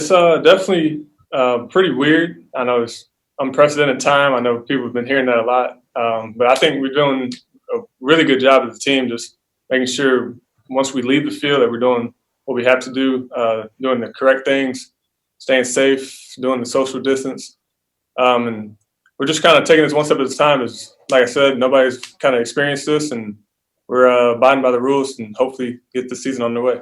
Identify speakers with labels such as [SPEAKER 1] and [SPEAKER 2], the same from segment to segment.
[SPEAKER 1] It's definitely pretty weird. I know it's unprecedented time. I know people have been hearing that a lot, but I think we're doing a really good job as a team, just making sure once we leave the field that we're doing what we have to do, doing the correct things, staying safe, doing the social distance, and we're just kind of taking this one step at a time. As like I said, nobody's kind of experienced this, and we're abiding by the rules and hopefully get the season on the way.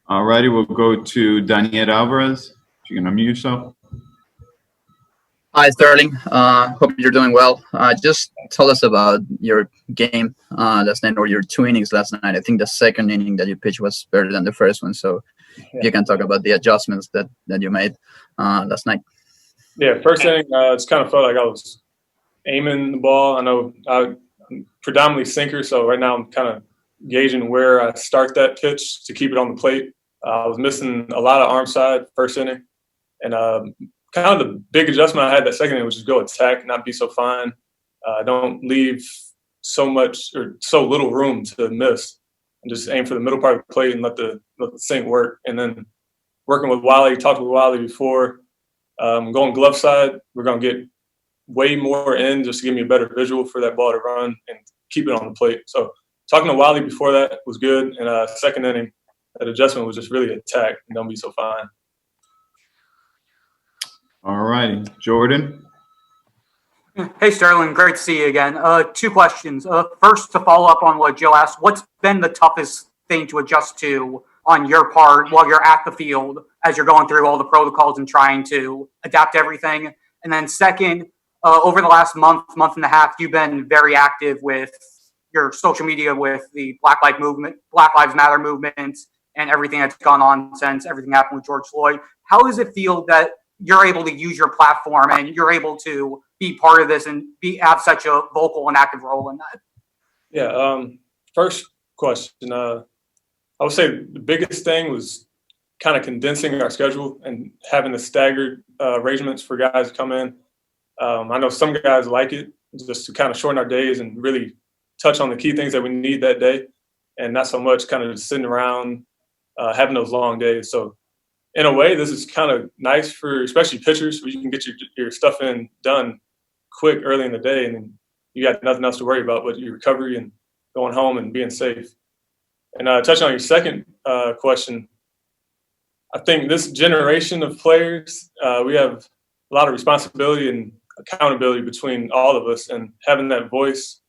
[SPEAKER 2] All righty, we'll go to Daniel Alvarez. If you can unmute yourself.
[SPEAKER 3] Hi, Sterling. Hope you're doing well. Just tell us about your game last night, or your 2 innings last night. I think the second inning that you pitched was better than the first one. So you can talk about the adjustments that you made last night.
[SPEAKER 1] Yeah, first inning, it's kind of felt like I was aiming the ball. I know I'm predominantly sinker, so right now I'm kind of gauging where I start that pitch to keep it on the plate. I was missing a lot of arm side first inning, and kind of the big adjustment I had that second inning was just go attack, not be so fine. Don't leave so much or so little room to miss, and just aim for the middle part of the plate and let the sink work. And then working with Wiley, talked with Wiley before, going glove side, we're going to get way more in just to give me a better visual for that ball to run and keep it on the plate. So talking to Wiley before that was good. And second inning, that adjustment was just really attack and don't be so fine.
[SPEAKER 2] All righty. Jordan?
[SPEAKER 4] Hey, Sterling. Great to see you again. 2 questions. First, to follow up on what Joe asked, what's been the toughest thing to adjust to on your part while you're at the field as you're going through all the protocols and trying to adapt to everything? And then second, over the last month and a half, you've been very active with your social media with the Black Lives Matter movement and everything that's gone on since everything happened with George Floyd. How does it feel that you're able to use your platform and you're able to be part of this and have such a vocal and active role in that?
[SPEAKER 1] Yeah. First question. I would say the biggest thing was kind of condensing our schedule and having the staggered arrangements for guys to come in. I know some guys like it just to kind of shorten our days and really touch on the key things that we need that day, and not so much kind of just sitting around having those long days. So in a way, this is kind of nice for especially pitchers, where you can get your stuff done quick early in the day, and then you got nothing else to worry about but your recovery and going home and being safe. And touching on your second question, I think this generation of players, we have a lot of responsibility and accountability between all of us, and having that voice,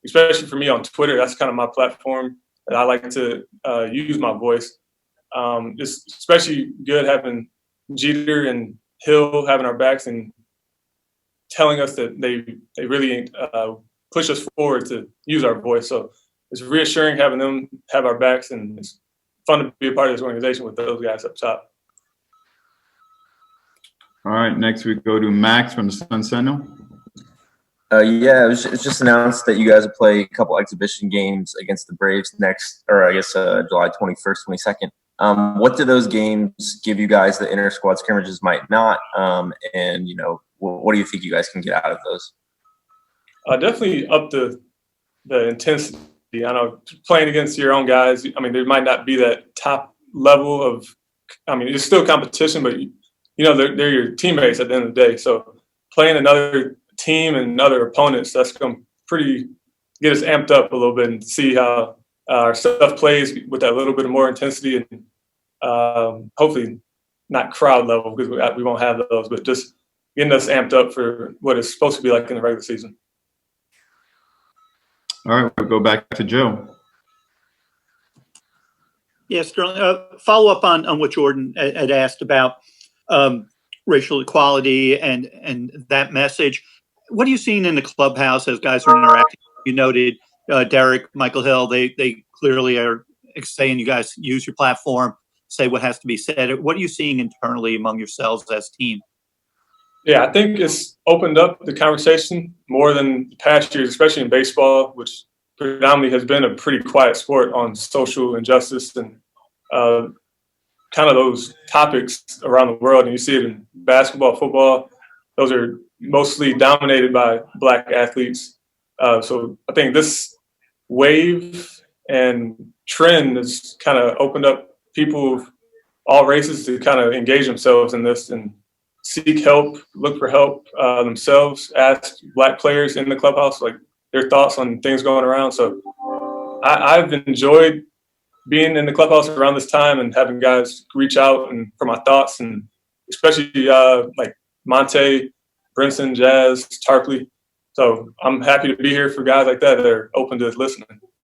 [SPEAKER 1] especially for me on Twitter, that's kind of my platform that I like to use my voice. It's especially good having Jeter and Hill having our backs and telling us that they really push us forward to use our voice. So it's reassuring having them have our backs, and it's fun to be a part of this organization with those guys up top.
[SPEAKER 2] All right, next we go to Max from the Sun Sentinel.
[SPEAKER 5] Yeah, it was just announced that you guys will play a couple exhibition games against the Braves next, or I guess July 21st, 22nd. What do those games give you guys that inter-squad scrimmages might not? And, you know, what do you think you guys can get out of those?
[SPEAKER 1] Definitely up the intensity. I know playing against your own guys, I mean, there might not be that top level of, I mean, it's still competition, but, you know, they're your teammates at the end of the day. So playing another team and other opponents, that's going to get us amped up a little bit and see how our stuff plays with that little bit of more intensity, and hopefully not crowd level, because we won't have those, but just getting us amped up for what it's supposed to be like in the regular season.
[SPEAKER 2] All right, we'll go back to Joe.
[SPEAKER 6] Yeah, Sterling, follow up on what Jordan had asked about racial equality and that message. What are you seeing in the clubhouse as guys are interacting? You noted Derek, Michael Hill, they clearly are saying you guys use your platform, say what has to be said. What are you seeing internally among yourselves as a team?
[SPEAKER 1] Yeah, I think it's opened up the conversation more than past years, especially in baseball, which predominantly has been a pretty quiet sport on social injustice and kind of those topics around the world. And you see it in basketball, football. Those are mostly dominated by Black athletes. So I think this wave and trend has kind of opened up people of all races to kind of engage themselves in this and seek help, look for help themselves, ask Black players in the clubhouse like their thoughts on things going around. So I've enjoyed being in the clubhouse around this time and having guys reach out and for my thoughts, and especially like Monte, Brinson, Jazz, Tarpley. So I'm happy to be here for guys like that that are open to listening.